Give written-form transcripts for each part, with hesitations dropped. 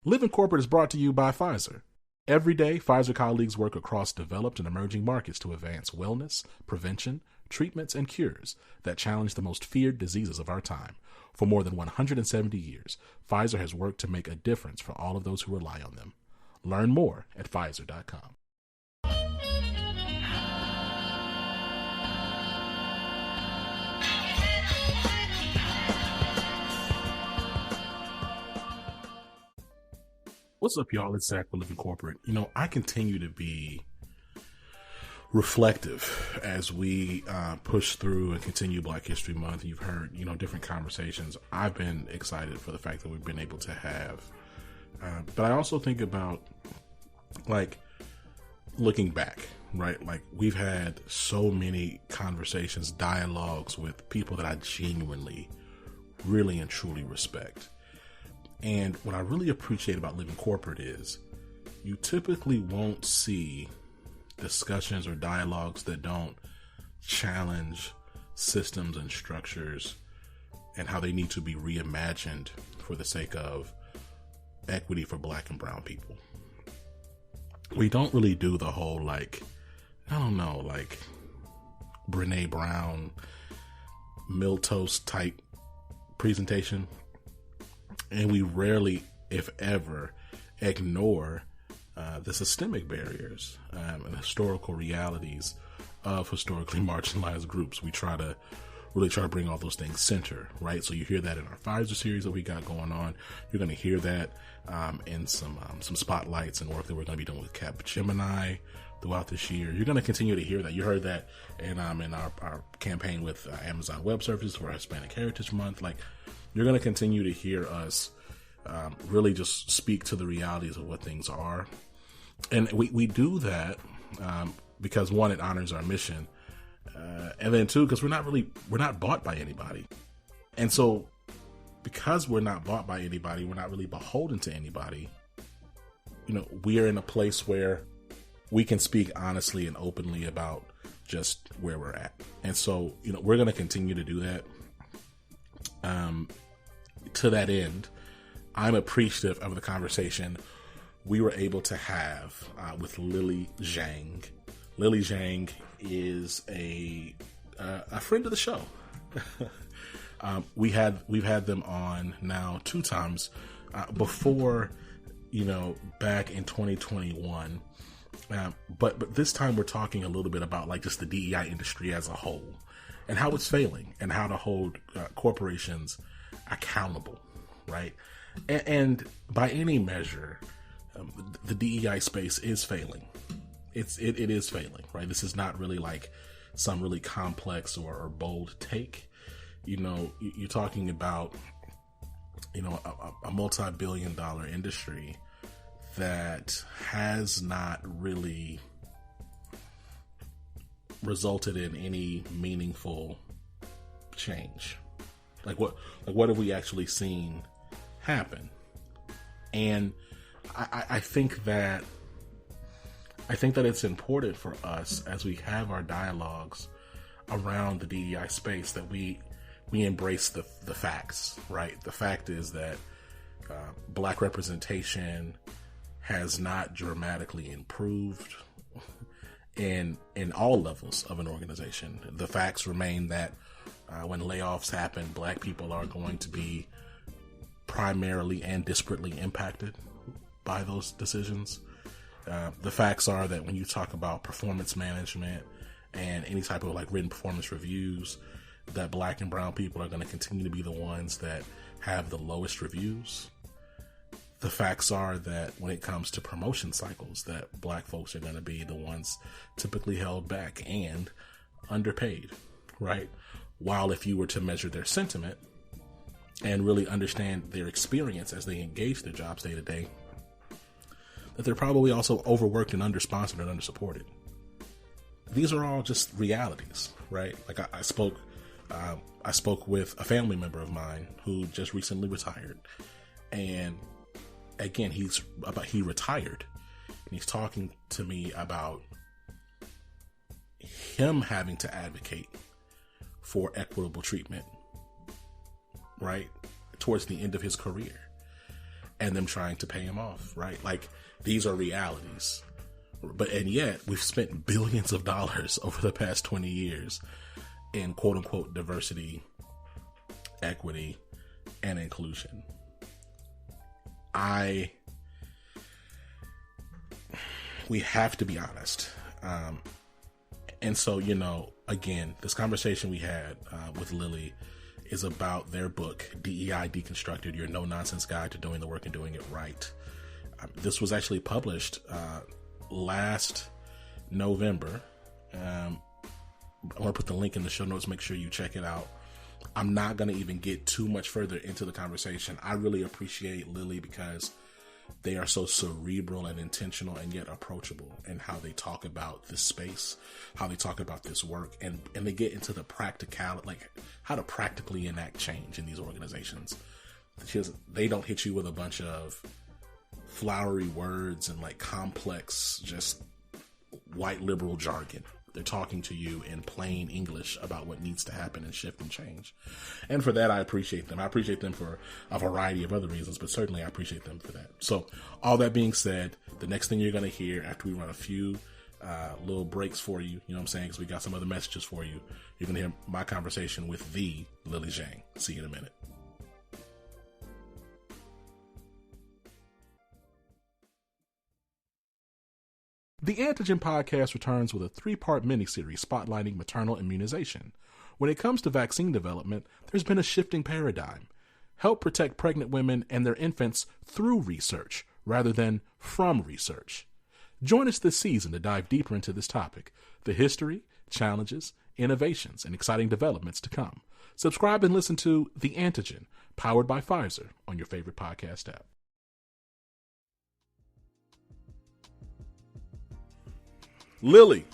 Live in Corporate is brought to you by Pfizer. Every day, Pfizer colleagues work across developed and emerging markets to advance wellness, prevention, treatments, and cures that challenge the most feared diseases of our time. For more than 170 years, Pfizer has worked to make a difference for all of those who rely on them. Learn more at Pfizer.com. What's up, y'all? It's Zach with Living Corporate. I continue to be reflective as we push through and continue Black History Month. You've heard, different conversations. I've been excited for the fact that we've been able to have. But I also think about, looking back, right? We've had so many conversations, dialogues with people that I genuinely, really and truly respect. And what I really appreciate about Living Corporate is you typically won't see discussions or dialogues that don't challenge systems and structures and how they need to be reimagined for the sake of equity for Black and brown people. We don't really do the whole, Brene Brown, milquetoast type presentation. And we rarely, if ever, ignore the systemic barriers and historical realities of historically marginalized groups. We really try to bring all those things center, right? So you hear that in our Pfizer series that we got going on. You're going to hear that in some spotlights and work that we're going to be doing with Capgemini throughout this year. You're going to continue to hear that. You heard that in our campaign with Amazon Web Services for Hispanic Heritage Month. You're going to continue to hear us really just speak to the realities of what things are. And we do that because, one, it honors our mission. And then, two, because we're not bought by anybody. And so because we're not bought by anybody, we're not really beholden to anybody. We are in a place where we can speak honestly and openly about just where we're at. And so, we're going to continue to do that. To that end, I'm appreciative of the conversation we were able to have with Lily Zheng. Lily Zheng is a friend of the show. We've had them on now 2 times before, back in 2021. But this time we're talking a little bit about just the DEI industry as a whole and how it's failing and how to hold corporations accountable, right? And by any measure, the DEI space is failing. It is failing, right? This is not really some really complex or bold take. You're talking about, a multi-billion-dollar industry that has not really resulted in any meaningful change. What have we actually seen happen? And I think that it's important for us as we have our dialogues around the DEI space that we embrace the facts, right? The fact is that Black representation has not dramatically improved in all levels of an organization. The facts remain that when layoffs happen, Black people are going to be primarily and disparately impacted by those decisions. The facts are that when you talk about performance management and any type of written performance reviews, that Black and brown people are going to continue to be the ones that have the lowest reviews. The facts are that when it comes to promotion cycles, that Black folks are going to be the ones typically held back and underpaid, right? While if you were to measure their sentiment and really understand their experience as they engage their jobs day to day, that they're probably also overworked and undersponsored and undersupported. These are all just realities, right? I spoke with a family member of mine who just recently retired, and again, he retired, and he's talking to me about him having to advocate for equitable treatment, right, towards the end of his career. and them trying to pay him off, right? Like, these are realities. And yet we've spent billions of dollars over the past 20 years in quote unquote diversity, equity, and inclusion. We have to be honest. And so, you know, again, this conversation we had with Lily is about their book, DEI Deconstructed, Your No-Nonsense Guide to Doing the Work and Doing It Right. This was actually published last November. I'm going to put the link in the show notes. Make sure you check it out. I'm not going to even get too much further into the conversation. I really appreciate Lily because they are so cerebral and intentional and yet approachable in how they talk about this space, how they talk about this work, and they get into the practicality, like how to practically enact change in these organizations. They don't hit you with a bunch of flowery words and like complex, just white liberal jargon. They're talking to you in plain English about what needs to happen and shift and change. And for that, I appreciate them. I appreciate them for a variety of other reasons, but certainly I appreciate them for that. So all that being said, the next thing you're going to hear after we run a few little breaks for you, you know what I'm saying? Because we got some other messages for you. You're going to hear my conversation with the Lily Zheng. See you in a minute. The Antigen podcast returns with a 3-part miniseries spotlighting maternal immunization. When it comes to vaccine development, there's been a shifting paradigm. Help protect pregnant women and their infants through research rather than from research. Join us this season to dive deeper into this topic, the history, challenges, innovations, and exciting developments to come. Subscribe and listen to The Antigen, powered by Pfizer, on your favorite podcast app. Lily.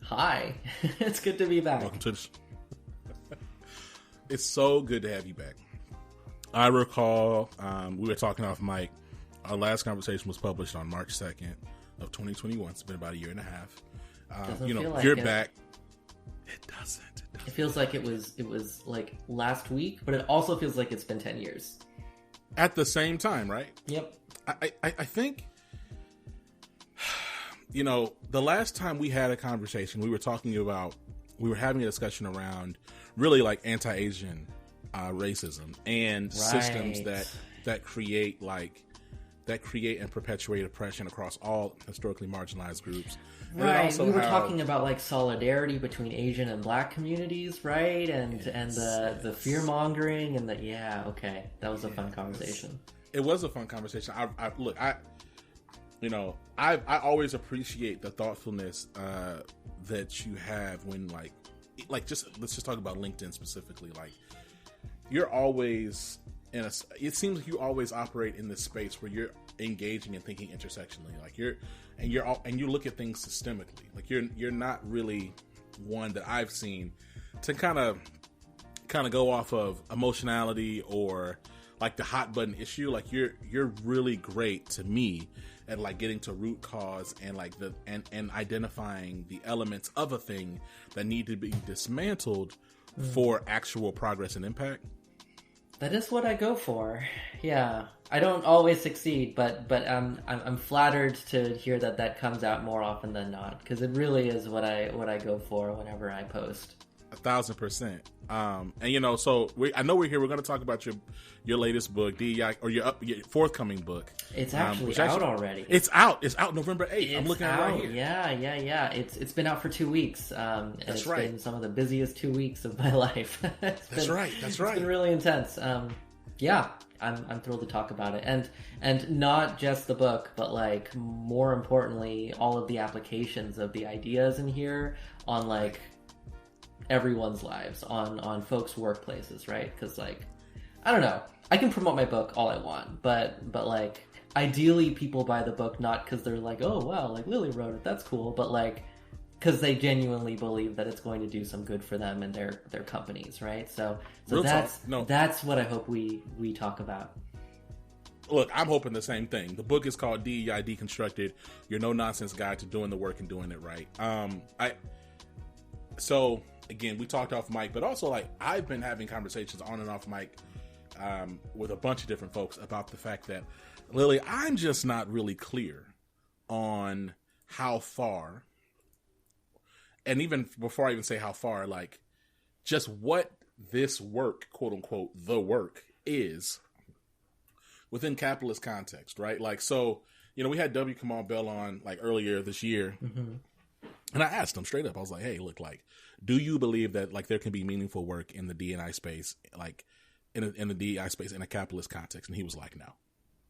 Hi. It's good to be back. Welcome to the It's so good to have you back. I recall we were talking off mic. Our last conversation was published on March 2nd of 2021. It's been about a year and a half. You're back. It doesn't. It feels like it was like last week, but it also feels like it's been 10 years. At the same time, right? Yep. I think... You know, the last time we had a conversation, we were having a discussion around really like anti-Asian racism and systems that create and perpetuate oppression across all historically marginalized groups. Right. We were talking about like solidarity between Asian and Black communities, right? And the fear mongering and that was a fun conversation. It was a fun conversation. I always appreciate the thoughtfulness that you have when let's just talk about LinkedIn specifically. Like, you're always it seems like you always operate in this space where you're engaging and thinking intersectionally. Like you look at things systemically. Like you're not really one that I've seen to kind of go off of emotionality or like the hot button issue. Like you're really great to me at like getting to root cause and like and identifying the elements of a thing that need to be dismantled for actual progress and impact. That is what I go for. Yeah, I don't always succeed, but I'm flattered to hear that comes out more often than not, because it really is what I go for whenever I post. 1,000%. And so I know we're here. We're going to talk about your latest book, DEI, or your forthcoming book. It's actually out already. It's out. It's out November 8th. I'm looking at it right here. Yeah. It's been out for 2 weeks. And it's been some of the busiest 2 weeks of my life. That's right. It's been really intense. I'm thrilled to talk about it, and not just the book, but like more importantly, all of the applications of the ideas in here on like everyone's lives, on folks' workplaces, right? Because like, I don't know, I can promote my book all I want, but like ideally people buy the book not because they're like, oh wow, like Lily wrote it, that's cool, but like because they genuinely believe that it's going to do some good for them and their companies, right? So that's what I hope we talk about. Look, I'm hoping the same thing. The book is called DEI Deconstructed, Your No-Nonsense Guide to Doing the Work and Doing It Right. So again, we talked off mic, but also like I've been having conversations on and off mic with a bunch of different folks about the fact that, Lily, I'm just not really clear on how far, and even before I even say how far, like just what this work, quote unquote, the work is within capitalist context, right? Like, so, we had W. Kamau Bell on like earlier this year. Mm-hmm. And I asked him straight up, I was like, hey, look, like, do you believe that like there can be meaningful work in the D&I space, like in the DEI space in a capitalist context? And he was like, no,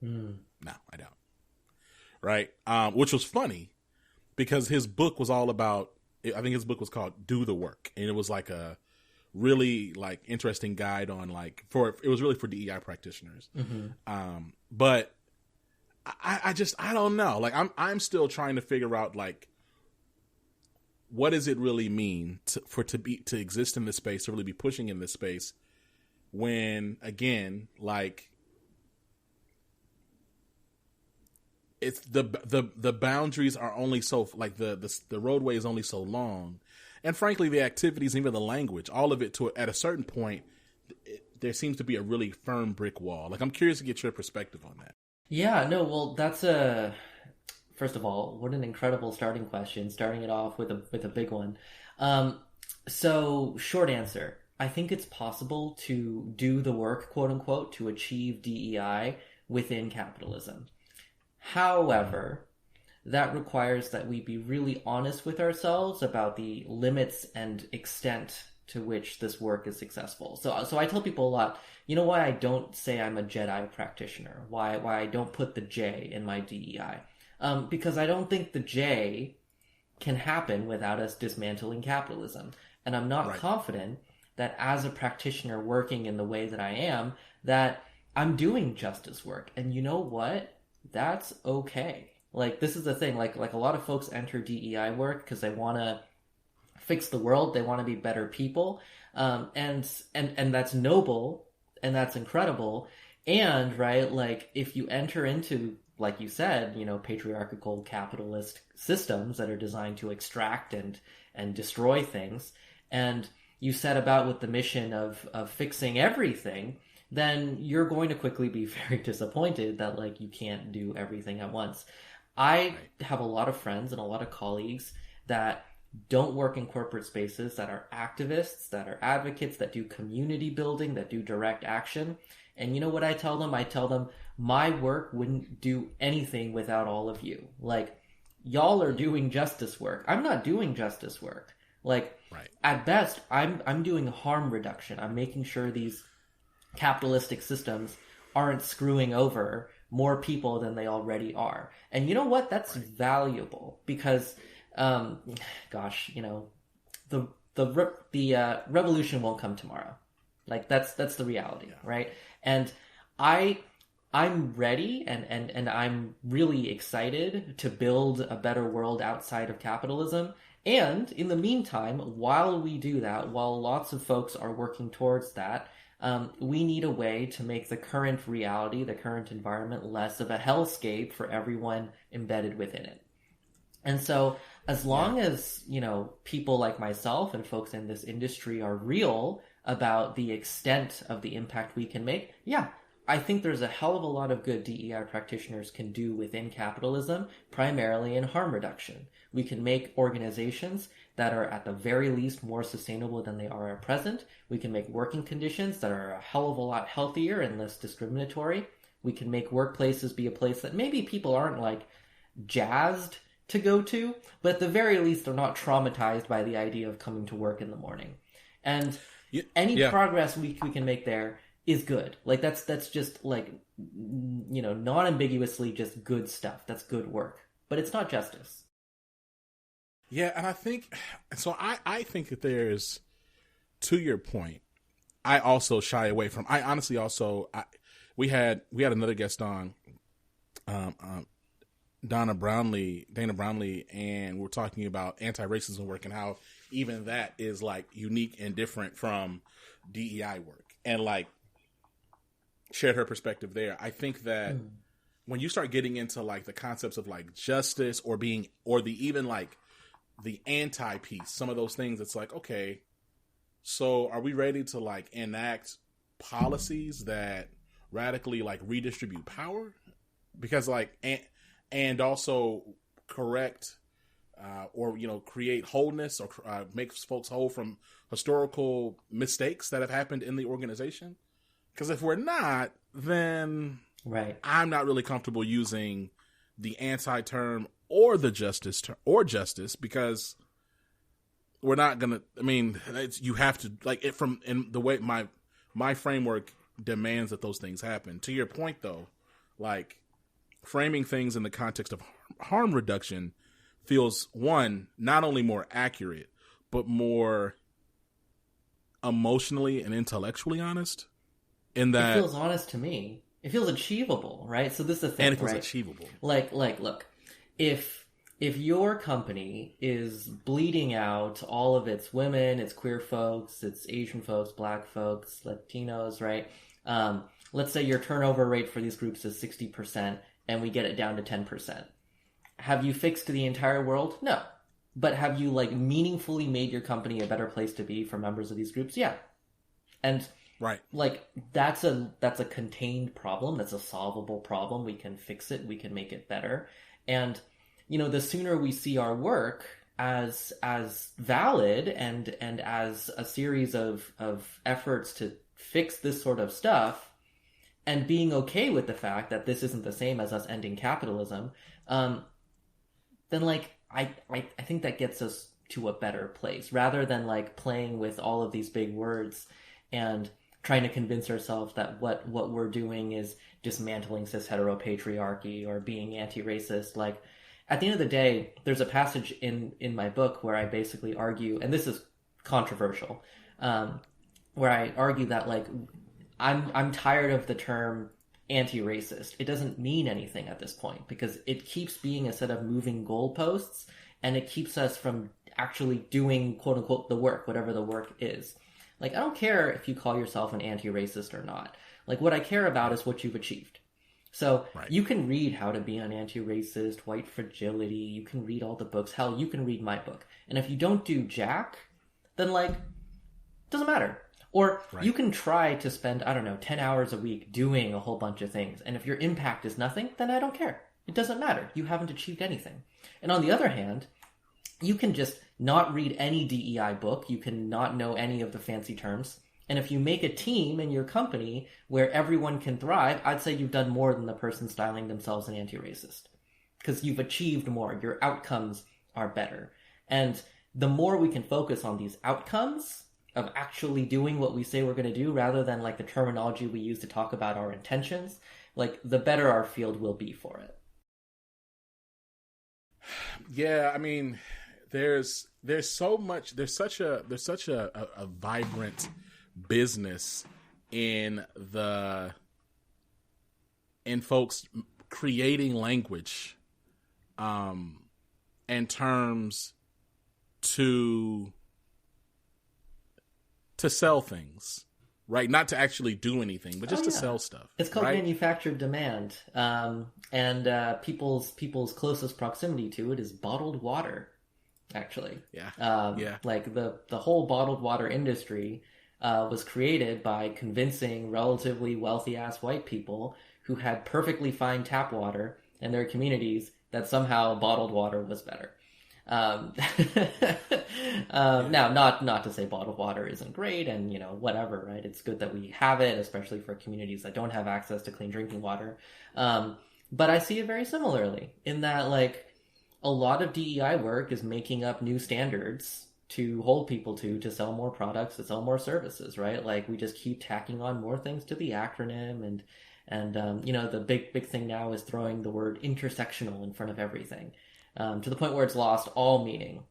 no, I don't. Right. Which was funny because his book was all about, I think his book was called Do the Work. And it was like a really like interesting guide on like, it was really for DEI practitioners. Mm-hmm. But I don't know. Like I'm still trying to figure out like, what does it really mean to exist in this space, to really be pushing in this space when, again, like it's the boundaries are only so, like the roadway is only so long. And frankly, the activities, even the language, all of it at a certain point, there seems to be a really firm brick wall. Like, I'm curious to get your perspective on that. Yeah, no, well, that's first of all, what an incredible starting question, starting it off with a big one. So, short answer, I think it's possible to do the work, quote unquote, to achieve DEI within capitalism. However, that requires that we be really honest with ourselves about the limits and extent to which this work is successful. So I tell people a lot, you know why I don't say I'm a Jedi practitioner? Why I don't put the J in my DEI? Because I don't think the J can happen without us dismantling capitalism. And I'm not confident that as a practitioner working in the way that I am, that I'm doing justice work. And you know what? That's okay. Like, this is the thing. Like a lot of folks enter DEI work because they want to fix the world. They want to be better people. And that's noble and that's incredible. And, right, like, if you enter into, like you said, patriarchal capitalist systems that are designed to extract and destroy things, and you set about with the mission of fixing everything, then you're going to quickly be very disappointed that, like, you can't do everything at once. I have a lot of friends and a lot of colleagues that don't work in corporate spaces, that are activists, that are advocates, that do community building, that do direct action. And you know what I tell them? I tell them, my work wouldn't do anything without all of you. Like, y'all are doing justice work. I'm not doing justice work. Like, at best, I'm doing harm reduction. I'm making sure these capitalistic systems aren't screwing over more people than they already are. And you know what? That's valuable because, the revolution won't come tomorrow. Like, that's the reality, right? And I'm ready and I'm really excited to build a better world outside of capitalism. And in the meantime, while we do that, while lots of folks are working towards that, we need a way to make the current reality, the current environment, less of a hellscape for everyone embedded within it. And so as long as, people like myself and folks in this industry are real about the extent of the impact we can make, I think there's a hell of a lot of good DEI practitioners can do within capitalism, primarily in harm reduction. We can make organizations that are at the very least more sustainable than they are at present. We can make working conditions that are a hell of a lot healthier and less discriminatory. We can make workplaces be a place that maybe people aren't like jazzed to go to, but at the very least they're not traumatized by the idea of coming to work in the morning. And any progress we can make there is good. Like that's just like, non-ambiguously just good stuff. That's good work, but it's not justice. Yeah. And I think that there's, to your point, I also shy away from, we had another guest on, Dana Brownlee, and we're talking about anti-racism work and how even that is like unique and different from DEI work, and like shared her perspective there. I think that when you start getting into like the concepts of like justice or even like the anti piece, some of those things, it's like, okay, so are we ready to like enact policies that radically like redistribute power, because like and also correct or create wholeness or make folks whole from historical mistakes that have happened in the organization. Because if we're not, then right, I'm not really comfortable using the anti-term or the justice because we're not gonna. I mean, you have to like it from in the way my framework demands that those things happen. To your point, though, like framing things in the context of harm reduction feels, one, not only more accurate, but more emotionally and intellectually honest. In that, it feels honest to me. It feels achievable, right? So this is the thing, and it feels right? achievable. Like, look, if your company is bleeding out all of its women, its queer folks, its Asian folks, Black folks, Latinos, right? Let's say your turnover rate for these groups is 60%, and we get it down to 10%. Have you fixed the entire world? No. But have you like meaningfully made your company a better place to be for members of these groups? Yeah. And right, like that's a contained problem. That's a solvable problem. We can fix it. We can make it better. And the sooner we see our work as valid and as a series of efforts to fix this sort of stuff, and being okay with the fact that this isn't the same as us ending capitalism, then like I think that gets us to a better place, rather than like playing with all of these big words and trying to convince ourselves that what we're doing is dismantling cis heteropatriarchy or being anti-racist. Like at the end of the day, there's a passage in my book where I basically argue, and this is controversial, where I argue that like I'm tired of the term anti-racist. It doesn't mean anything at this point because it keeps being a set of moving goalposts, and it keeps us from actually doing quote unquote the work, whatever the work is. Like I don't care if you call yourself an anti-racist or not. Like what I care about is what you've achieved. So right. You can read How to Be an Anti-Racist, White Fragility, you can read all the books, hell, you can read my book. And if you don't do jack, then like, it doesn't matter. Or right. You can try to spend, 10 hours a week doing a whole bunch of things. And if your impact is nothing, then I don't care. It doesn't matter. You haven't achieved anything. And on the other hand, you can just not read any DEI book. You can not know any of the fancy terms. And if you make a team in your company where everyone can thrive, I'd say you've done more than the person styling themselves an anti-racist. Because you've achieved more. Your outcomes are better. And the more we can focus on these outcomes of actually doing what we say we're going to do, rather than like the terminology we use to talk about our intentions, like the better our field will be for it. Yeah, I mean, there's such a vibrant business in folks creating language and terms to sell things, right? Not to actually do anything, but just to sell stuff. It's called right? manufactured demand, and people's closest proximity to it is bottled water. Actually, like the whole bottled water industry was created by convincing relatively wealthy ass white people who had perfectly fine tap water in their communities that somehow bottled water was better. Now, not to say bottled water isn't great and, whatever, right? It's good that we have it, especially for communities that don't have access to clean drinking water. But I see it very similarly in that, like, a lot of DEI work is making up new standards to hold people to sell more products, to sell more services, right? Like, we just keep tacking on more things to the acronym and the big thing now is throwing the word intersectional in front of everything. To the point where it's lost all meaning.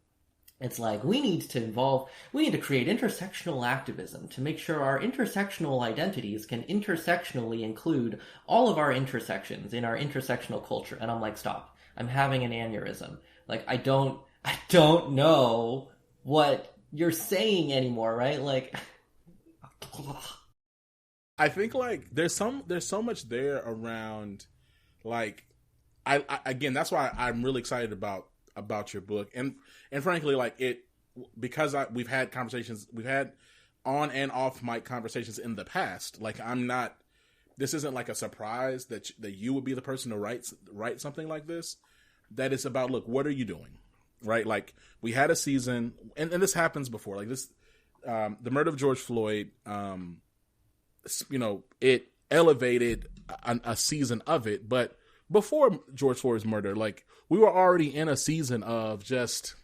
It's like, we need to create intersectional activism to make sure our intersectional identities can intersectionally include all of our intersections in our intersectional culture. And I'm like, stop. I'm having an aneurysm. Like, I don't know what you're saying anymore, right? Like, I think like there's so much there around, like, I again, that's why I'm really excited about your book, and frankly, like it, because we've had conversations, we've had on and off mic conversations in the past. Like, this isn't like a surprise that you would be the person to write something like this. That it's about, look, what are you doing? Right? Like, we had a season, and this happens before. Like this, the murder of George Floyd, it elevated a season of it. But before George Floyd's murder, like, we were already in a season of just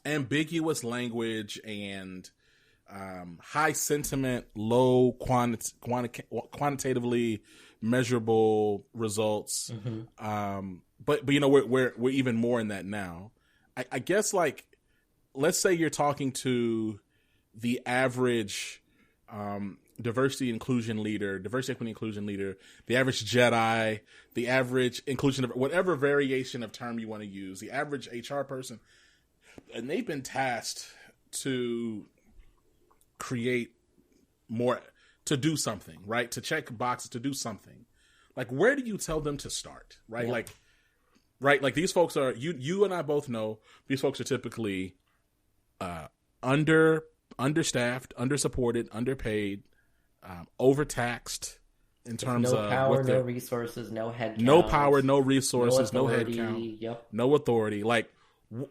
ambiguous language and high sentiment, low quantitatively measurable results. Mm-hmm. But we're even more in that now. I guess, like, let's say you're talking to the average diversity, equity, inclusion leader, the average Jedi, the average inclusion, whatever variation of term you want to use, the average HR person, and they've been tasked to create more, to do something, right? To check boxes, to do something. Like, where do you tell them to start, right? Yeah. Like these folks are, you and I both know these folks are typically understaffed, undersupported, underpaid, overtaxed in terms of no power, no resources, no head count. No power, no resources, no head count, no authority. Like,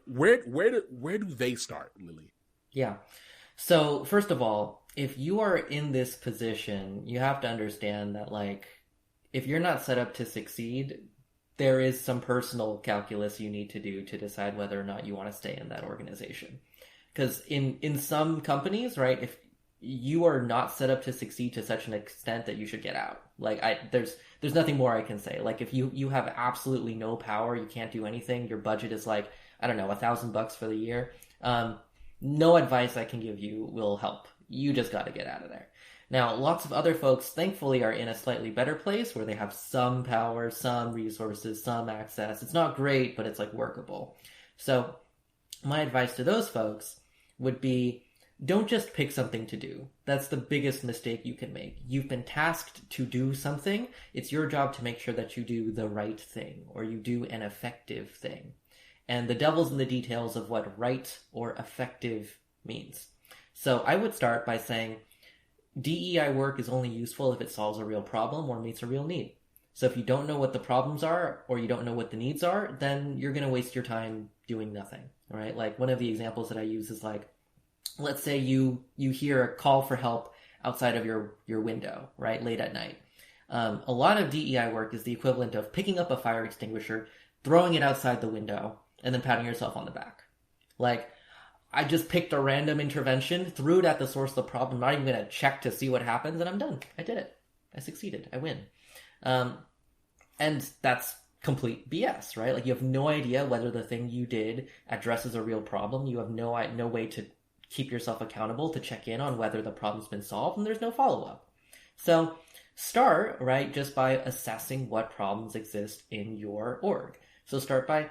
where do they start, Lily? Yeah. So first of all, if you are in this position, you have to understand that, like, if you're not set up to succeed, there is some personal calculus you need to do to decide whether or not you want to stay in that organization. Because in some companies, right, if you are not set up to succeed to such an extent that you should get out. Like, there's nothing more I can say. Like, if you have absolutely no power, you can't do anything, your budget is like, I don't know, $1,000 for the year. No advice I can give you will help. You just got to get out of there. Now, lots of other folks, thankfully, are in a slightly better place where they have some power, some resources, some access. It's not great, but it's, like, workable. So my advice to those folks would be, don't just pick something to do. That's the biggest mistake you can make. You've been tasked to do something. It's your job to make sure that you do the right thing, or you do an effective thing. And the devil's in the details of what right or effective means. So I would start by saying, DEI work is only useful if it solves a real problem or meets a real need. So if you don't know what the problems are, or you don't know what the needs are, then you're going to waste your time doing nothing, right? Like, one of the examples that I use is, like, let's say you hear a call for help outside of your window, right, late at night. A lot of DEI work is the equivalent of picking up a fire extinguisher, throwing it outside the window, and then patting yourself on the back. Like, I just picked a random intervention, threw it at the source of the problem, not even going to check to see what happens, and I'm done. I did it. I succeeded. I win. And that's complete BS, right? Like, you have no idea whether the thing you did addresses a real problem. You have no way to keep yourself accountable, to check in on whether the problem's been solved, and there's no follow-up. So start, right, just by assessing what problems exist in your org. So start by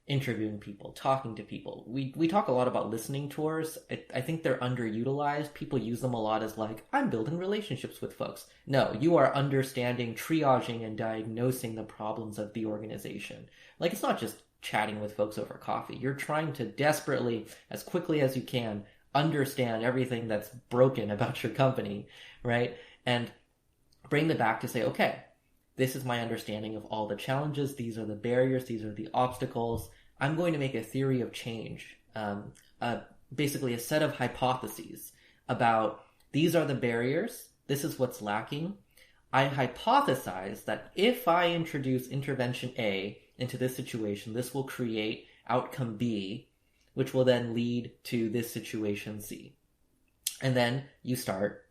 interviewing people, talking to people. We talk a lot about listening tours. I think they're underutilized. People use them a lot as, like, I'm building relationships with folks. No, you are understanding, triaging, and diagnosing the problems of the organization. Like, it's not just chatting with folks over coffee. You're trying to desperately, as quickly as you can, understand everything that's broken about your company, right? And bring them back to say, okay, this is my understanding of all the challenges. These are the barriers. These are the obstacles. I'm going to make a theory of change, basically a set of hypotheses about these are the barriers. This is what's lacking. I hypothesize that if I introduce intervention A into this situation, this will create outcome B, which will then lead to this situation C. And then you start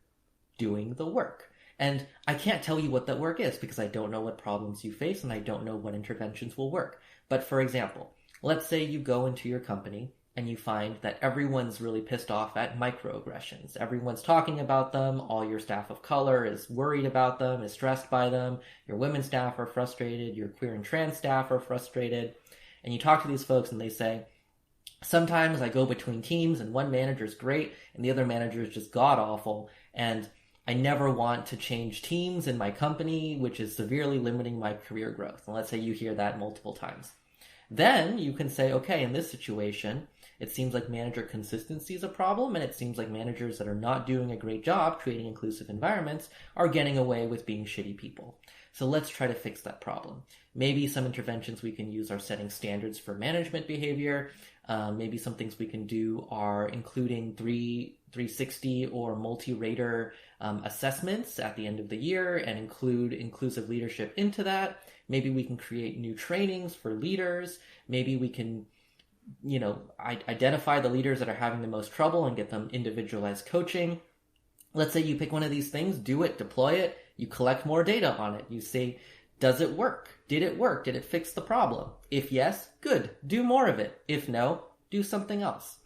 doing the work. And I can't tell you what that work is because I don't know what problems you face and I don't know what interventions will work. But for example, let's say you go into your company and you find that everyone's really pissed off at microaggressions. Everyone's talking about them. All your staff of color is worried about them, is stressed by them. Your women staff are frustrated. Your queer and trans staff are frustrated. And you talk to these folks and they say, sometimes I go between teams and one manager is great and the other manager is just god-awful. And I never want to change teams in my company, which is severely limiting my career growth. And let's say you hear that multiple times. Then you can say, okay, in this situation, It seems like manager consistency is a problem, and it seems like managers that are not doing a great job creating inclusive environments are getting away with being shitty people. So let's try to fix that problem. Maybe some interventions we can use are setting standards for management behavior. Maybe some things we can do are including 360 or multi-rater assessments at the end of the year and include inclusive leadership into that. Maybe we can create new trainings for leaders. Maybe we can, identify the leaders that are having the most trouble and get them individualized coaching. Let's say you pick one of these things, do it, deploy it, you collect more data on it. You say, does it work? Did it work? Did it fix the problem? If yes, good, do more of it. If no, do something else.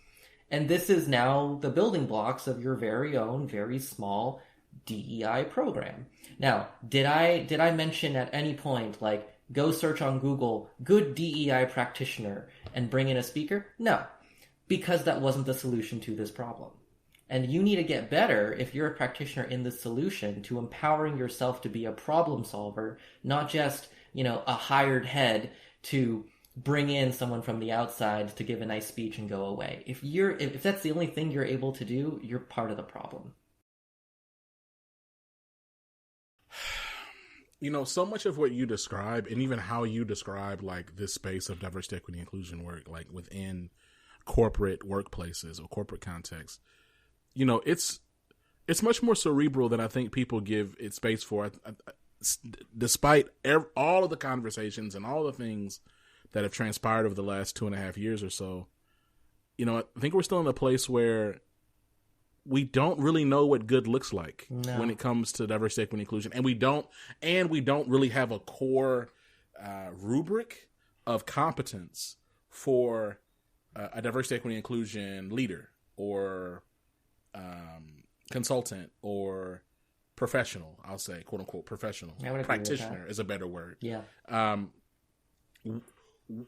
And this is now the building blocks of your very own, very small DEI program. Now, did I mention at any point, like, go search on Google, good DEI practitioner, and bring in a speaker? No, because that wasn't the solution to this problem. And you need to get better, if you're a practitioner in this solution, to empowering yourself to be a problem solver, not just, a hired head to bring in someone from the outside to give a nice speech and go away. If that's the only thing you're able to do, you're part of the problem. So much of what you describe, and even how you describe like this space of diversity, equity, inclusion work, like within corporate workplaces or corporate contexts, it's much more cerebral than I think people give it space for. Despite all of the conversations and all the things that have transpired over the last 2.5 years or so, I think we're still in a place where we don't really know what good looks like when it comes to diversity, equity, and inclusion, and we don't really have a core rubric of competence for a diversity, equity, and inclusion leader or consultant or professional. I'll say, quote unquote, professional. Practitioner is a better word. Yeah.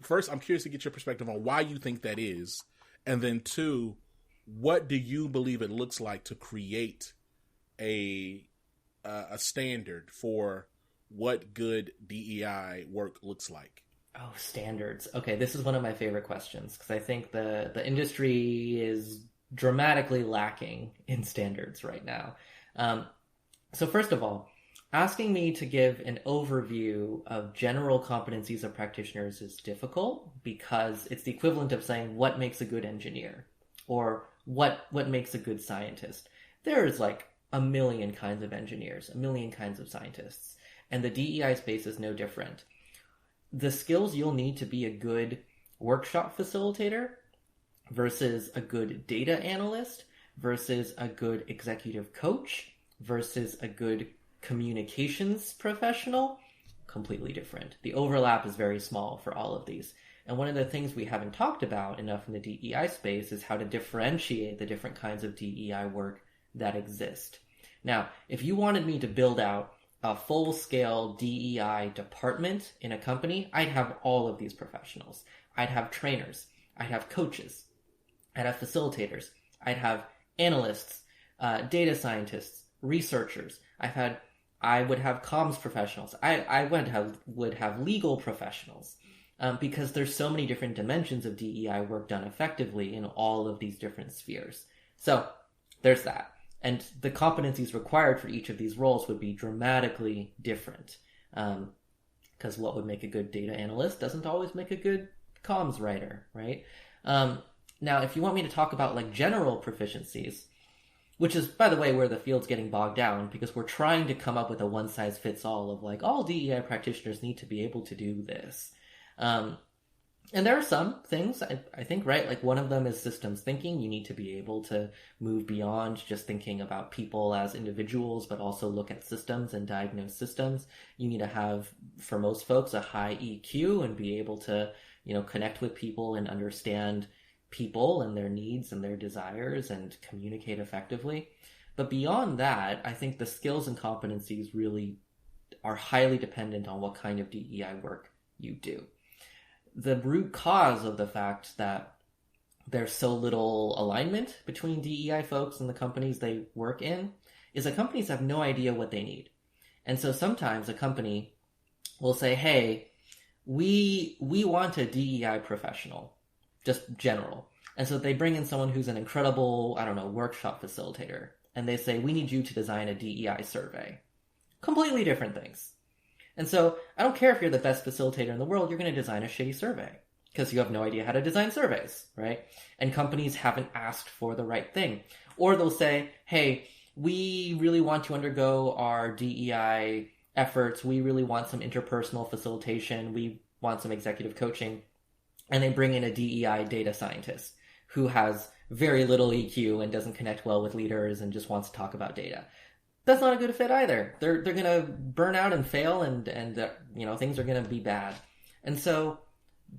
First, I'm curious to get your perspective on why you think that is, and then two, what do you believe it looks like to create a standard for what good DEI work looks like? Oh, standards. Okay, this is one of my favorite questions because I think the industry is dramatically lacking in standards right now. So first of all, asking me to give an overview of general competencies of practitioners is difficult because it's the equivalent of saying what makes a good engineer or what makes a good scientist. There's like a million kinds of engineers, a million kinds of scientists, and the DEI space is no different. The skills you'll need to be a good workshop facilitator versus a good data analyst versus a good executive coach versus a good communications professional, completely different. The overlap is very small for all of these. And one of the things we haven't talked about enough in the DEI space is how to differentiate the different kinds of DEI work that exist. Now, if you wanted me to build out a full-scale DEI department in a company, I'd have all of these professionals. I'd have trainers. I'd have coaches. I'd have facilitators. I'd have analysts, data scientists, researchers. I would have comms professionals. I would have legal professionals. Because there's so many different dimensions of DEI work done effectively in all of these different spheres. So there's that. And the competencies required for each of these roles would be dramatically different. Because what would make a good data analyst doesn't always make a good comms writer, right? Now, if you want me to talk about like general proficiencies, which is, by the way, where the field's getting bogged down because we're trying to come up with a one-size-fits-all of like all DEI practitioners need to be able to do this. And there are some things, I think, right? Like one of them is systems thinking. You need to be able to move beyond just thinking about people as individuals, but also look at systems and diagnose systems. You need to have, for most folks, a high EQ and be able to, connect with people and understand people and their needs and their desires and communicate effectively. But beyond that, I think the skills and competencies really are highly dependent on what kind of DEI work you do. The root cause of the fact that there's so little alignment between DEI folks and the companies they work in is that companies have no idea what they need. And so sometimes a company will say, hey, we want a DEI professional, just general. And so they bring in someone who's an incredible, I don't know, workshop facilitator. And they say, we need you to design a DEI survey. Completely different things. And so I don't care if you're the best facilitator in the world, you're going to design a shitty survey because you have no idea how to design surveys, right? And companies haven't asked for the right thing. Or they'll say, hey, we really want to undergo our DEI efforts. We really want some interpersonal facilitation. We want some executive coaching. And they bring in a DEI data scientist who has very little EQ and doesn't connect well with leaders and just wants to talk about data. That's not a good fit either. They're going to burn out and fail, and things are going to be bad. And so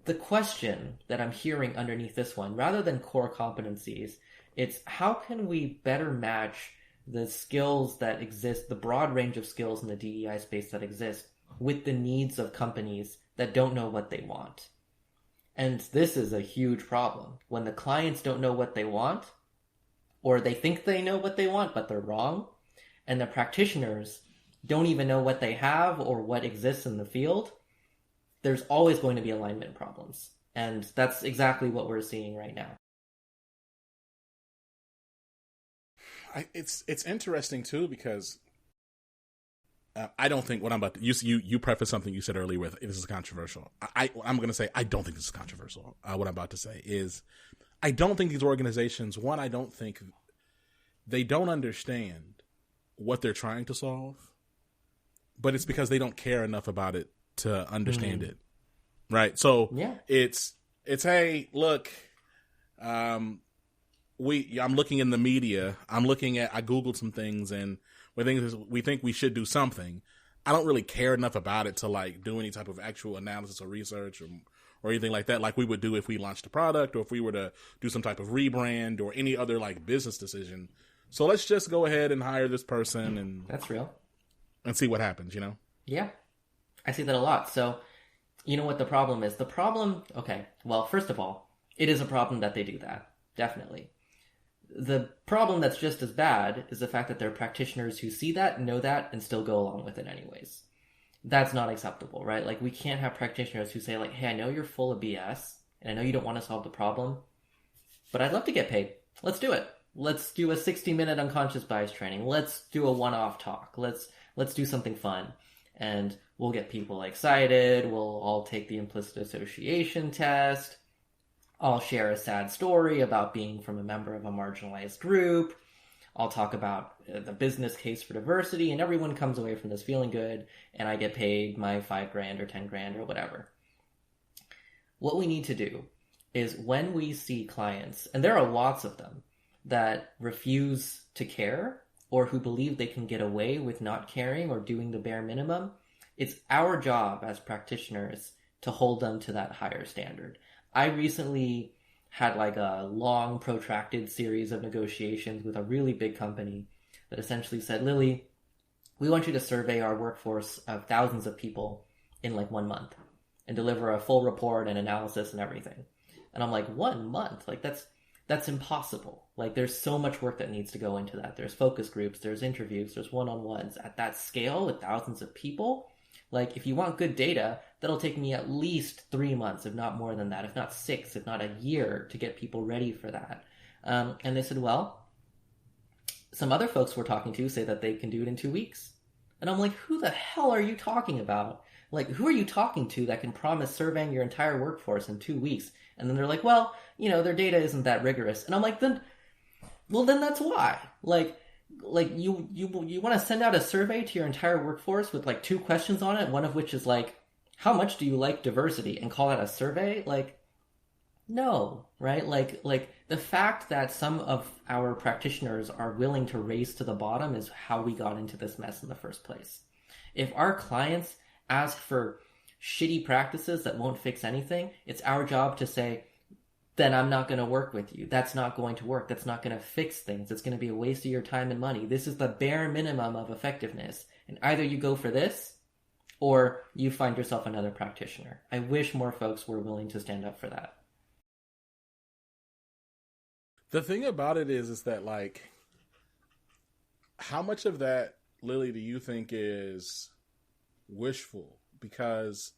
the question that I'm hearing underneath this one, rather than core competencies, it's how can we better match the skills that exist, the broad range of skills in the DEI space that exist, with the needs of companies that don't know what they want. And this is a huge problem. When the clients don't know what they want, or they think they know what they want, but they're wrong, and the practitioners don't even know what they have or what exists in the field, there's always going to be alignment problems. And that's exactly what we're seeing right now. It's interesting too, because I don't think what I'm about to, you preface something you said earlier with, this is controversial. I'm going to say, I don't think this is controversial. What I'm about to say is, I don't think these organizations, I don't think they don't understand what they're trying to solve, but it's because they don't care enough about it to understand it. Right. So yeah. It's, hey, look, I'm looking in the media. I Googled some things, and we think we should do something. I don't really care enough about it to like do any type of actual analysis or research or anything like that, like we would do if we launched a product or if we were to do some type of rebrand or any other like business decision. So let's just go ahead and hire this person, and that's real, and see what happens, Yeah, I see that a lot. So you know what the problem is? Okay, well, first of all, it is a problem that they do that. Definitely. The problem that's just as bad is the fact that there are practitioners who see that, know that, and still go along with it anyways. That's not acceptable, right? Like, we can't have practitioners who say, like, hey, I know you're full of BS, and I know you don't want to solve the problem, but I'd love to get paid. Let's do it. Let's do a 60-minute unconscious bias training. Let's do a one-off talk. Let's do something fun. And we'll get people excited. We'll all take the implicit association test. I'll share a sad story about being from a member of a marginalized group. I'll talk about the business case for diversity, and everyone comes away from this feeling good, and I get paid my $5,000 or $10,000 or whatever. What we need to do is when we see clients, and there are lots of them, that refuse to care or who believe they can get away with not caring or doing the bare minimum, it's our job as practitioners to hold them to that higher standard. I recently had like a long, protracted series of negotiations with a really big company that essentially said, Lily, we want you to survey our workforce of thousands of people in like 1 month and deliver a full report and analysis and everything. And I'm like, 1 month? Like that's impossible. Like there's so much work that needs to go into that. There's focus groups, there's interviews, there's one-on-ones at that scale with thousands of people. Like, if you want good data, that'll take me at least 3 months, if not more than that, if not 6, if not a year, to get people ready for that. And they said, well, some other folks we're talking to say that they can do it in 2 weeks. And I'm like, who the hell are you talking about? Like, who are you talking to that can promise surveying your entire workforce in 2 weeks? And then they're like, well, their data isn't that rigorous. And I'm like, then that's why. Like you want to send out a survey to your entire workforce with like 2 questions on it, one of which is like, how much do you like diversity, and call that a survey? Like, no, right? Like the fact that some of our practitioners are willing to race to the bottom is how we got into this mess in the first place. If our clients ask for shitty practices that won't fix anything, it's our job to say, then I'm not going to work with you. That's not going to work. That's not going to fix things. It's going to be a waste of your time and money. This is the bare minimum of effectiveness. And either you go for this, or you find yourself another practitioner. I wish more folks were willing to stand up for that. The thing about it is that, like, how much of that, Lily, do you think is wishful? Because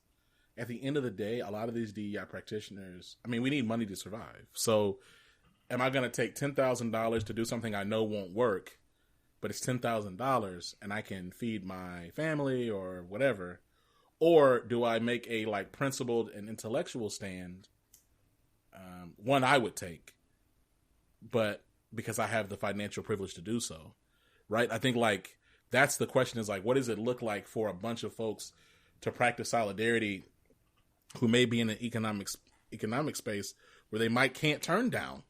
at the end of the day, a lot of these DEI practitioners, I mean, we need money to survive. So am I going to take $10,000 to do something I know won't work, but it's $10,000 and I can feed my family or whatever? Or do I make a like principled and intellectual stand? One I would take, but because I have the financial privilege to do so, right? I think like that's the question is like, what does it look like for a bunch of folks to practice solidarity who may be in an economic space where they can't turn down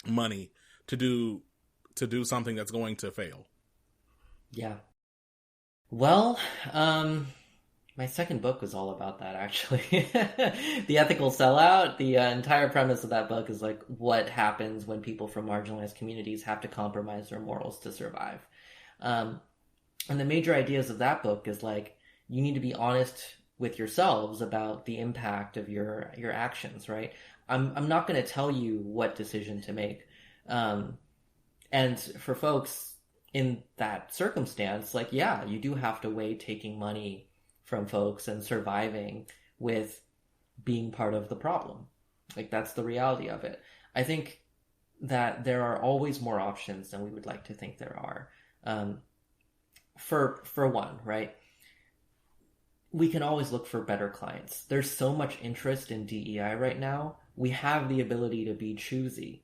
money to do something that's going to fail? Yeah. Well, my second book was all about that, actually. The Ethical Sellout. The entire premise of that book is like what happens when people from marginalized communities have to compromise their morals to survive. And the major ideas of that book is like you need to be honest with yourselves about the impact of your actions, right? I'm not going to tell you what decision to make. And for folks in that circumstance, like, yeah, you do have to weigh taking money from folks and surviving with being part of the problem. Like, that's the reality of it. I think that there are always more options than we would like to think there are. For one, right? We can always look for better clients. There's so much interest in DEI right now. We have the ability to be choosy.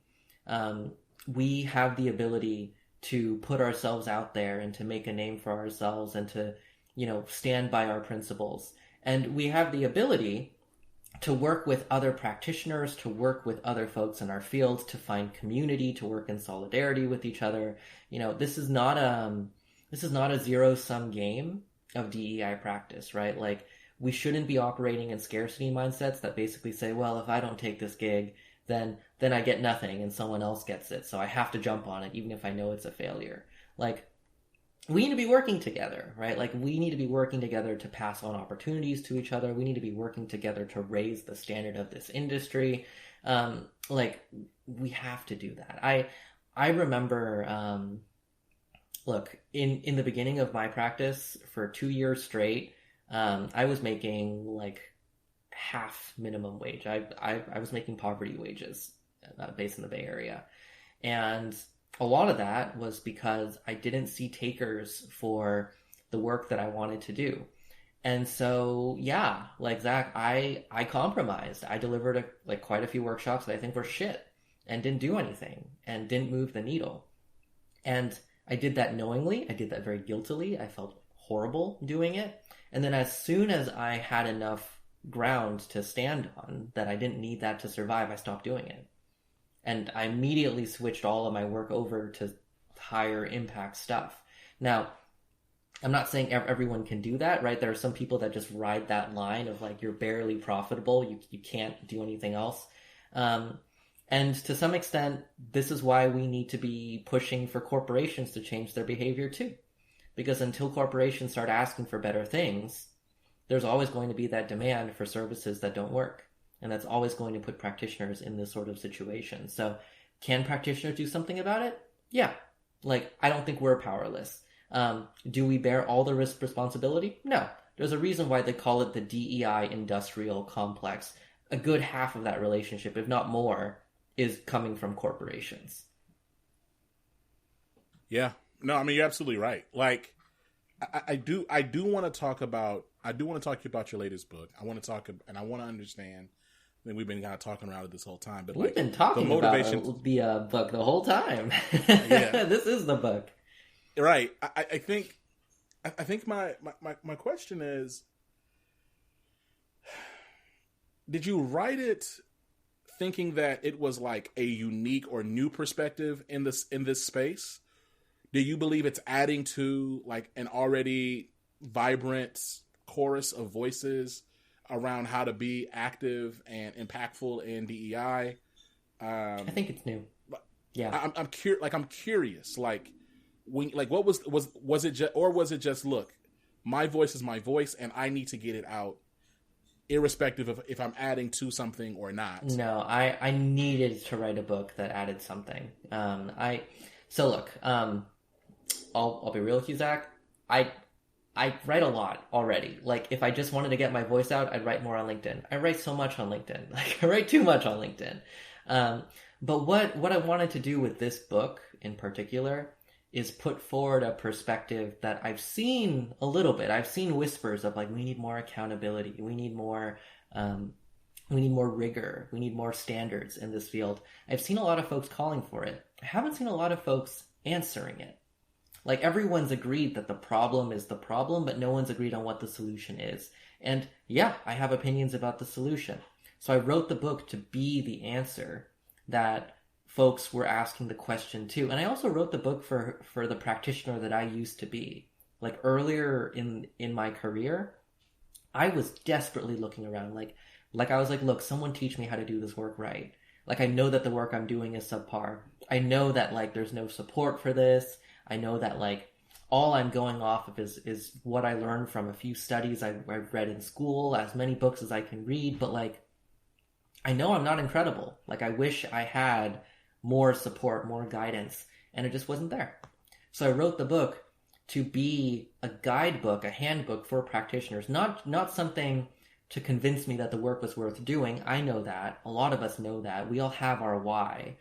We have the ability to put ourselves out there and to make a name for ourselves and to, stand by our principles. And we have the ability to work with other practitioners, to work with other folks in our field, to find community, to work in solidarity with each other. This is not a zero-sum game of DEI practice, right? Like, we shouldn't be operating in scarcity mindsets that basically say, well, if I don't take this gig, then I get nothing and someone else gets it, so I have to jump on it even if I know it's a failure. Like, we need to be working together, right? Like, we need to be working together to pass on opportunities to each other. We need to be working together to raise the standard of this industry. We have to do that. I remember, look, in the beginning of my practice for 2 years straight, I was making like half minimum wage. I was making poverty wages based in the Bay Area. And a lot of that was because I didn't see takers for the work that I wanted to do. And so, yeah, like Zach, I compromised. I delivered quite a few workshops that I think were shit and didn't do anything and didn't move the needle. And I did that knowingly. I did that very guiltily. I felt horrible doing it. And then as soon as I had enough ground to stand on that I didn't need that to survive, I stopped doing it. And I immediately switched all of my work over to higher impact stuff. Now, I'm not saying everyone can do that, right? There are some people that just ride that line of like, you're barely profitable. You can't do anything else. And to some extent, this is why we need to be pushing for corporations to change their behavior too. Because until corporations start asking for better things, there's always going to be that demand for services that don't work. And that's always going to put practitioners in this sort of situation. So can practitioners do something about it? Yeah. Like, I don't think we're powerless. Do we bear all the responsibility? No. There's a reason why they call it the DEI industrial complex. A good half of that relationship, if not more, is coming from corporations. Yeah. No, I mean, you're absolutely right. Like, I do want to talk about your latest book. I want to understand. I mean, we've been kind of talking around it this whole time, but we've been talking about the book the whole time. Yeah. This is the book, right? I think my question is, did you write it thinking that it was like a unique or new perspective in this space? Do you believe it's adding to like an already vibrant chorus of voices around how to be active and impactful in DEI? I think it's new. Yeah, I'm curious. Like, what was it just look, my voice is my voice, and I need to get it out, irrespective of if I'm adding to something or not? No, I needed to write a book that added something. I'll be real with you, Zach. I write a lot already. Like, if I just wanted to get my voice out, I'd write more on LinkedIn. I write so much on LinkedIn. Like, I write too much on LinkedIn. But what I wanted to do with this book in particular is put forward a perspective that I've seen a little bit. I've seen whispers of like, we need more accountability. We need more rigor. We need more standards in this field. I've seen a lot of folks calling for it. I haven't seen a lot of folks answering it. Like, everyone's agreed that the problem is the problem, but no one's agreed on what the solution is. And yeah, I have opinions about the solution. So I wrote the book to be the answer that folks were asking the question to. And I also wrote the book for the practitioner that I used to be. Like, earlier in my career, I was desperately looking around. Like I was like, look, someone teach me how to do this work right. Like, I know that the work I'm doing is subpar. I know that, like, there's no support for this. I know that, like, all I'm going off of is what I learned from a few studies I've read in school, as many books as I can read. But, like, I know I'm not incredible. Like, I wish I had more support, more guidance, and it just wasn't there. So I wrote the book to be a guidebook, a handbook for practitioners, not something to convince me that the work was worth doing. I know that. A lot of us know that. We all have our why.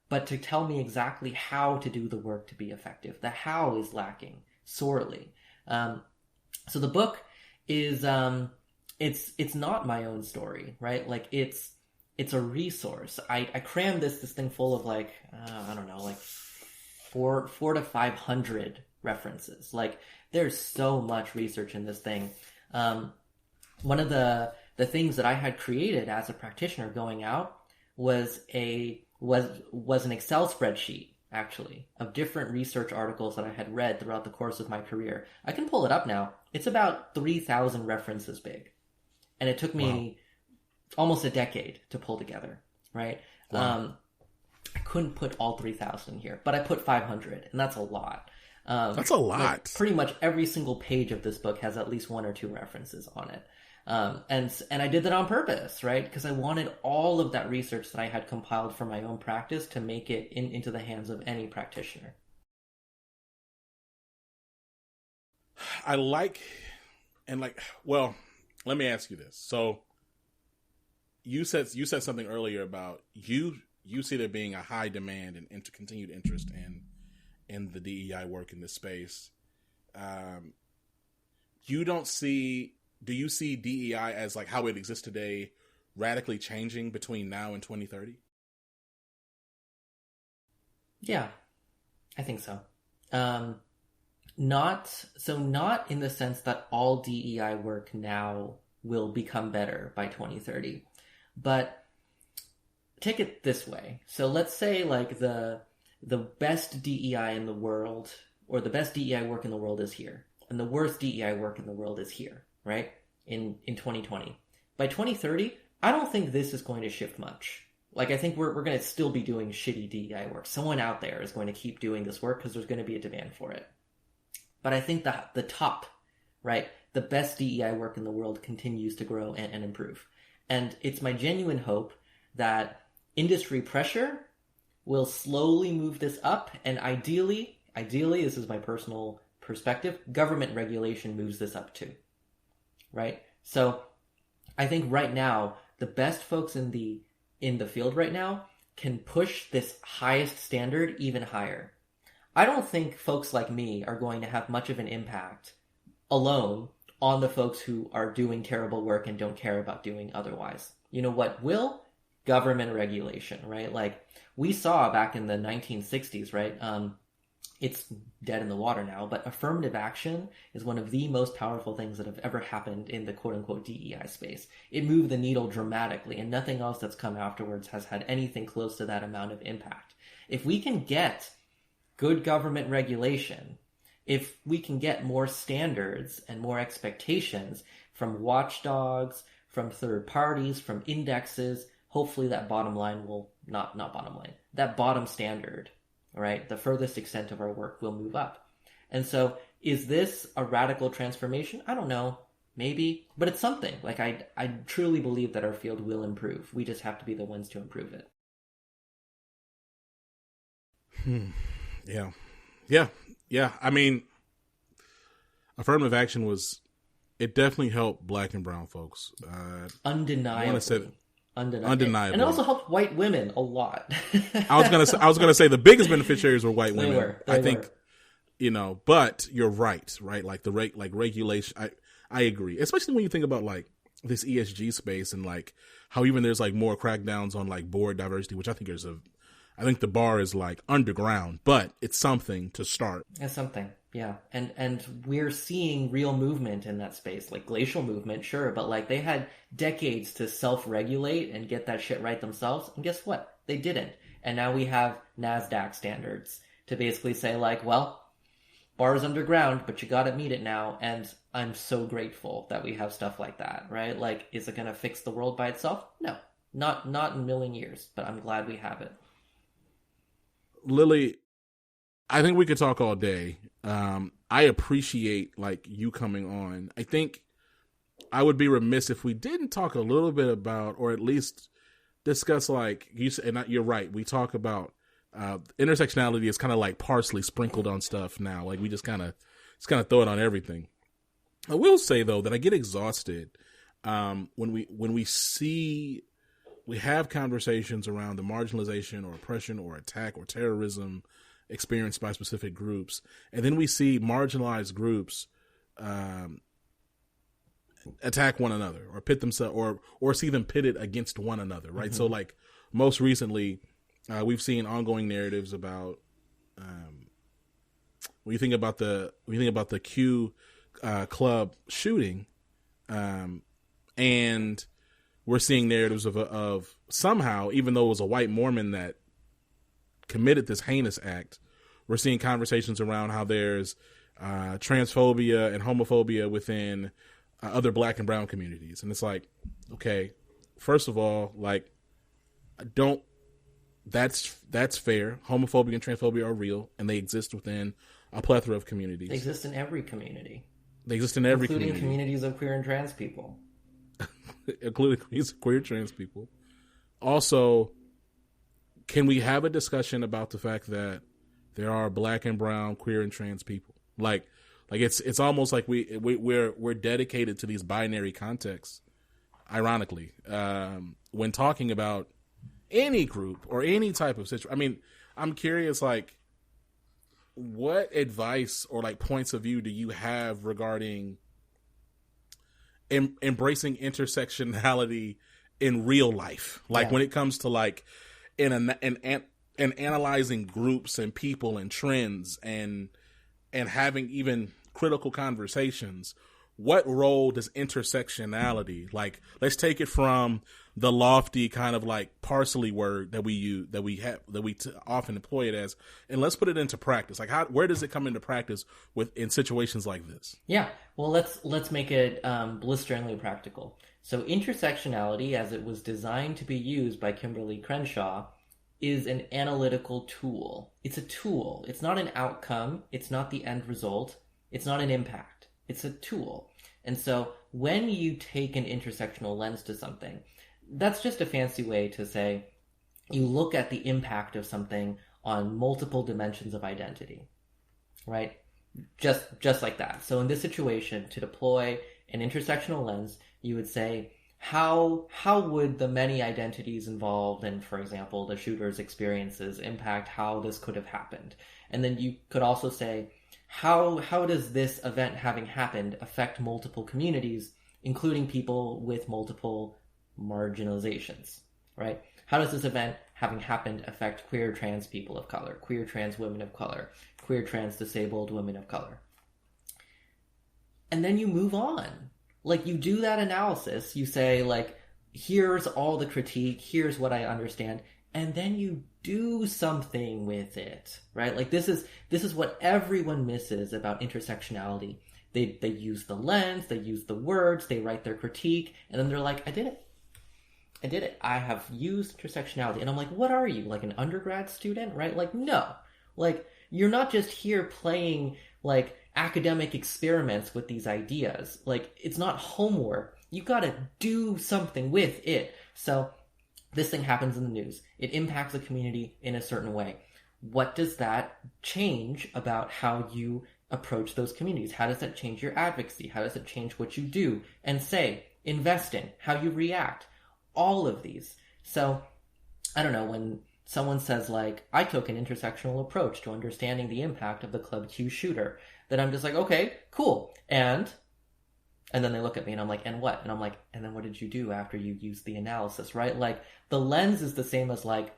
But to tell me exactly how to do the work to be effective. The how is lacking sorely. So the book is, it's not my own story, right? Like, it's a resource. I crammed this thing full of, like, I don't know, like 400 to 500 references. Like, there's so much research in this thing. One of the things that I had created as a practitioner going out was an Excel spreadsheet, actually, of different research articles that I had read throughout the course of my career. I can pull it up now. It's about 3,000 references big. And it took me almost a decade to pull together, right? Wow. I couldn't put all 3,000 here, but I put 500, and that's a lot. That's a lot. Like, pretty much every single page of this book has at least one or two references on it. And I did that on purpose, right? Because I wanted all of that research that I had compiled for my own practice to make it into the hands of any practitioner. Well, let me ask you this. So you said something earlier about you see there being a high demand and continued interest in the DEI work in this space. Do you see DEI as, like, how it exists today radically changing between now and 2030? Yeah, I think so. Not in the sense that all DEI work now will become better by 2030, but take it this way. So let's say, like, the best DEI in the world, or the best DEI work in the world is here, and the worst DEI work in the world is here, right? In 2020. By 2030, I don't think this is going to shift much. Like, I think we're going to still be doing shitty DEI work. Someone out there is going to keep doing this work because there's going to be a demand for it. But I think that the top, right, the best DEI work in the world continues to grow and improve. And it's my genuine hope that industry pressure will slowly move this up, and ideally, this is my personal perspective, government regulation moves this up too. Right? So I think right now, the best folks in the field right now can push this highest standard even higher. I don't think folks like me are going to have much of an impact alone on the folks who are doing terrible work and don't care about doing otherwise. You know what will? Government regulation, right? Like, we saw back in the 1960s, right? It's dead in the water now, but affirmative action is one of the most powerful things that have ever happened in the quote-unquote DEI space. It moved the needle dramatically, and nothing else that's come afterwards has had anything close to that amount of impact. If we can get good government regulation, if we can get more standards and more expectations from watchdogs, from third parties, from indexes, hopefully that bottom line will, not bottom line, that bottom standard, right, the furthest extent of our work will move up. And so, is this a radical transformation? I don't know. Maybe. But it's something. Like, I truly believe that our field will improve. We just have to be the ones to improve it. Yeah. I mean, affirmative action it definitely helped Black and brown folks. Undeniably. Undeniably. And it also helped white women a lot. I was gonna say the biggest beneficiaries were white women. I think, but you're right? Like regulation. I agree, especially when you think about like this ESG space and like how even there's like more crackdowns on like board diversity, which I think I think the bar is like underground, but it's something to start. It's something. Yeah, and we're seeing real movement in that space, like glacial movement, sure, but like they had decades to self-regulate and get that shit right themselves, and guess what? They didn't. And now we have NASDAQ standards to basically say like, well, bar is underground, but you gotta meet it now, and I'm so grateful that we have stuff like that, right? Like, is it gonna fix the world by itself? No, not in a million years, but I'm glad we have it. Lily, I think we could talk all day. I appreciate like you coming on. I think I would be remiss if we didn't talk a little bit about, or at least discuss, like you said, and you're right. We talk about intersectionality is kind of like parsley sprinkled on stuff now. Like we just kind of throw it on everything. I will say though that I get exhausted when we have conversations around the marginalization or oppression or attack or terrorism experienced by specific groups, and then we see marginalized groups attack one another or pit themselves or see them pitted against one another, right? Mm-hmm. So like most recently we've seen ongoing narratives about when you think about the Q club shooting, and we're seeing narratives of somehow, even though it was a white Mormon that committed this heinous act, we're seeing conversations around how there's transphobia and homophobia within other Black and brown communities. And it's like, okay, first of all, like, that's fair. Homophobia and transphobia are real, and they exist within a plethora of communities. They exist in every community. Including communities of queer and trans people. Including communities of queer and trans people. Also, can we have a discussion about the fact that there are Black and brown, queer and trans people? Like it's almost like we're dedicated to these binary contexts. Ironically, when talking about any group or any type of situation, I mean, I'm curious, like, what advice or like points of view do you have regarding embracing intersectionality in real life? Like when it comes to like in analyzing groups and people and trends and having even critical conversations, what role does intersectionality, like, let's take it from the lofty kind of like parsley word that we use, that we often employ it as, and let's put it into practice. Like, where does it come into practice in situations like this? Yeah, well, let's make it blisteringly practical. So intersectionality, as it was designed to be used by Kimberly Crenshaw, is an analytical tool. It's a tool. It's not an outcome. It's not the end result. It's not an impact. It's a tool. And so when you take an intersectional lens to something, that's just a fancy way to say you look at the impact of something on multiple dimensions of identity, right? Just like that. So in this situation, to deploy an intersectional lens, you would say, how would the many identities involved in, for example, the shooter's experiences impact how this could have happened? And then you could also say, how does this event having happened affect multiple communities, including people with multiple marginalizations, right? How does this event having happened affect queer trans people of color, queer trans women of color, queer trans disabled women of color? And then you move on. Like, you do that analysis, you say, like, here's all the critique, here's what I understand, and then you do something with it, right? Like, this is what everyone misses about intersectionality. They use the lens, they use the words, they write their critique, and then they're like, I did it. I have used intersectionality. And I'm like, what are you, like an undergrad student, right? Like, no. Like, you're not just here playing, like, academic experiments with these ideas. Like, it's not homework. You gotta do something with it. So this thing happens in the news. It impacts the community in a certain way. What does that change about how you approach those communities? How does that change your advocacy? How does it change what you do and say, invest in, how you react? all of these. So I don't know, when someone says like, I took an intersectional approach to understanding the impact of the Club Q shooter, then I'm just like, okay, cool. And then they look at me and I'm like, and what? And I'm like, and then what did you do after you used the analysis, right? Like, the lens is the same as like,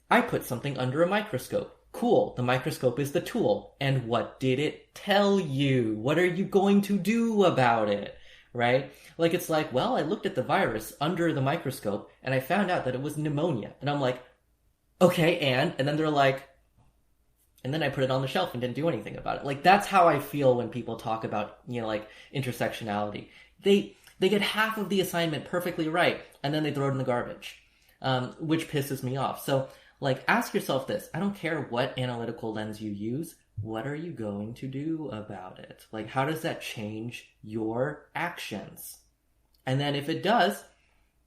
I put something under a microscope. Cool. The microscope is the tool. And what did it tell you? What are you going to do about it? Right? Like, it's like, well, I looked at the virus under the microscope and I found out that it was pneumonia. And I'm like, okay, and then they're like, and then I put it on the shelf and didn't do anything about it. Like, that's how I feel when people talk about, like, intersectionality. They get half of the assignment perfectly right, and then they throw it in the garbage, which pisses me off. So, like, ask yourself this. I don't care what analytical lens you use. What are you going to do about it? Like, how does that change your actions? And then if it does,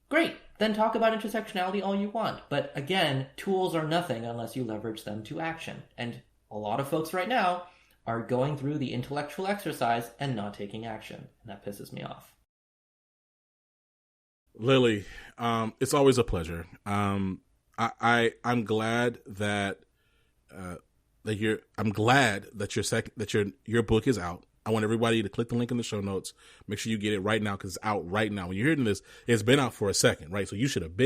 great. Then talk about intersectionality all you want. But again, tools are nothing unless you leverage them to action. And a lot of folks right now are going through the intellectual exercise and not taking action. And that pisses me off. Lily, it's always a pleasure. I'm glad that I'm glad that your book is out. I want everybody to click the link in the show notes. Make sure you get it right now because it's out right now. When you're hearing this, it's been out for a second, right? So you should have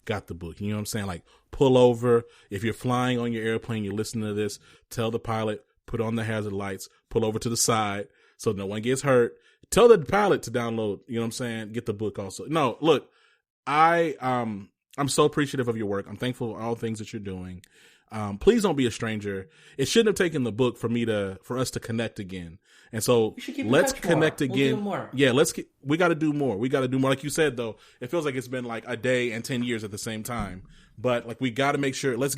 got the book. You know what I'm saying? Like, pull over. If you're flying on your airplane, you're listening to this, tell the pilot, put on the hazard lights, pull over to the side so no one gets hurt. Tell the pilot to download, you know what I'm saying? Get the book also. No, look, I'm so appreciative of your work. I'm thankful for all things that you're doing. Please don't be a stranger. It shouldn't have taken the book for us to connect again. And so let's connect again. We'll yeah, we got to do more. We got to do more. Like you said, though, it feels like it's been like a day and 10 years at the same time. But like, we got to make sure, let's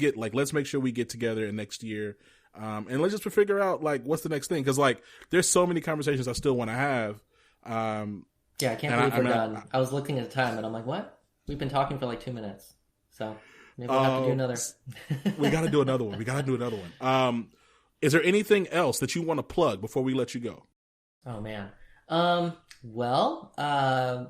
make sure we get together in next year. And let's just figure out like, what's the next thing? Cause like, there's so many conversations I still want to have. Yeah, I can't believe we're done. I was looking at the time and I'm like, what? We've been talking for like 2 minutes. So maybe we'll have to do another. We got to do another one. Is there anything else that you want to plug before we let you go? Oh, man. Well,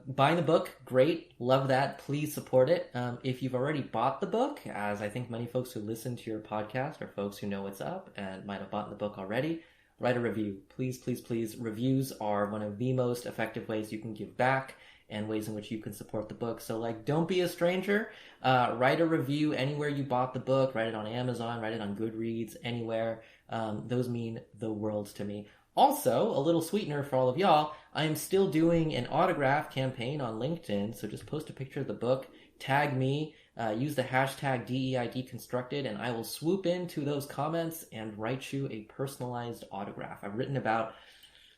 buying the book, great. Love that. Please support it. If you've already bought the book, as I think many folks who listen to your podcast are folks who know what's up and might have bought the book already, write a review. Please, please, please. Reviews are one of the most effective ways you can give back and ways in which you can support the book. So, like, don't be a stranger. Write a review anywhere you bought the book. Write it on Amazon. Write it on Goodreads, anywhere. Those mean the world to me. Also, a little sweetener for all of y'all, I am still doing an autograph campaign on LinkedIn, so just post a picture of the book, tag me, use the hashtag DEI Deconstructed, and I will swoop into those comments and write you a personalized autograph. I've written about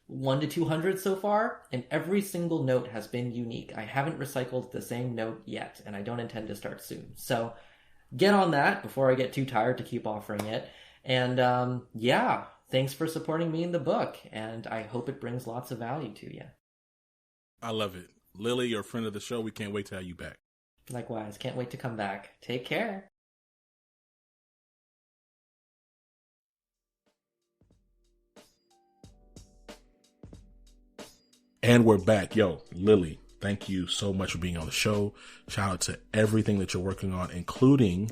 1 to 200 so far, and every single note has been unique. I haven't recycled the same note yet, and I don't intend to start soon. So get on that before I get too tired to keep offering it. And yeah, thanks for supporting me in the book, and I hope it brings lots of value to you. I love it. Lily, you're a friend of the show. We can't wait to have you back. Likewise. Can't wait to come back. Take care. And we're back. Yo, Lily, thank you so much for being on the show. Shout out to everything that you're working on, including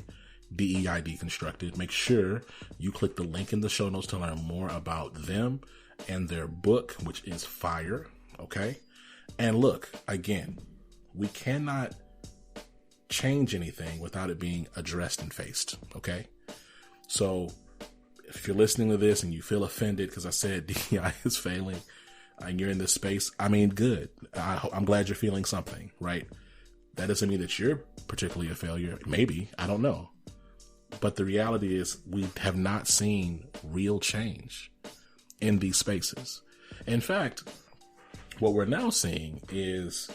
DEI Deconstructed. Make sure you click the link in the show notes to learn more about them and their book, which is fire. Okay. And look, again, we cannot change anything without it being addressed and faced. Okay. So if you're listening to this and you feel offended because I said DEI is failing, and you're in this space, I mean, good. I'm glad you're feeling something, right? That doesn't mean that you're particularly a failure. Maybe, I don't know. But the reality is we have not seen real change in these spaces. In fact, what we're now seeing is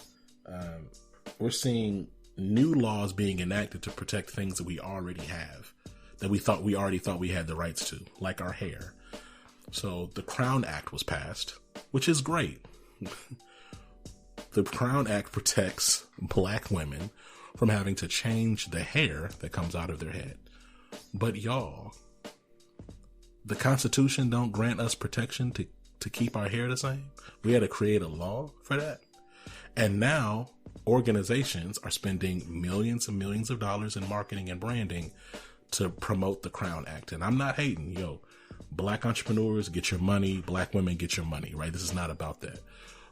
we're seeing new laws being enacted to protect things that we already have, that we already thought we had the rights to, like our hair. So the Crown Act was passed, which is great. The Crown Act protects black women from having to change the hair that comes out of their head. But y'all, the Constitution don't grant us protection to keep our hair the same. We had to create a law for that. And now organizations are spending millions and millions of dollars in marketing and branding to promote the Crown Act. And I'm not hating, Black entrepreneurs, get your money. Black women, get your money, right? This is not about that.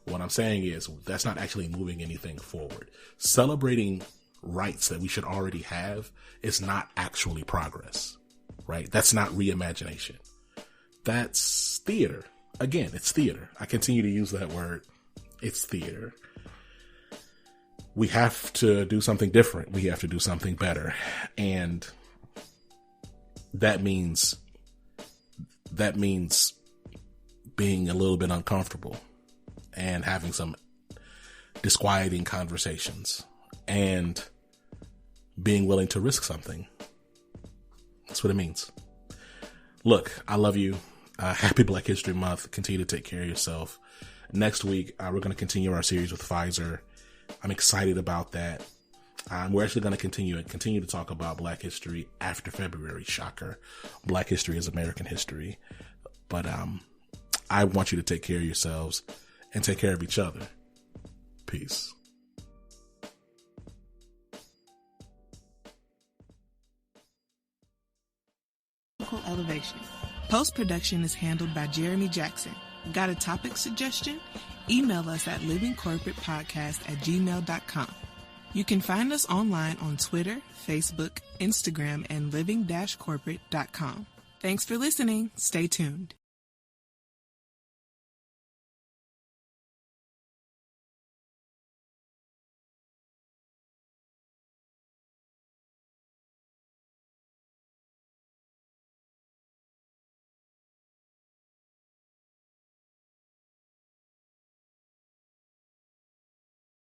What I'm saying is that's not actually moving anything forward. Celebrating rights that we should already have is not actually progress, right? That's not reimagination. That's theater. Again, it's theater. I continue to use that word. It's theater. We have to do something different. We have to do something better. And that means being a little bit uncomfortable and having some disquieting conversations and being willing to risk something. That's what it means. Look, I love you. Happy Black History Month. Continue to take care of yourself. Next week, we're going to continue our series with Pfizer. I'm excited about that. We're actually going to continue to talk about Black history after February. Shocker. Black history is American history. But I want you to take care of yourselves and take care of each other. Peace. Elevation. Post-production is handled by Jeremy Jackson. Got a topic suggestion? Email us at livingcorporatepodcast@gmail.com. You can find us online on Twitter, Facebook, Instagram, and living-corporate.com. Thanks for listening. Stay tuned.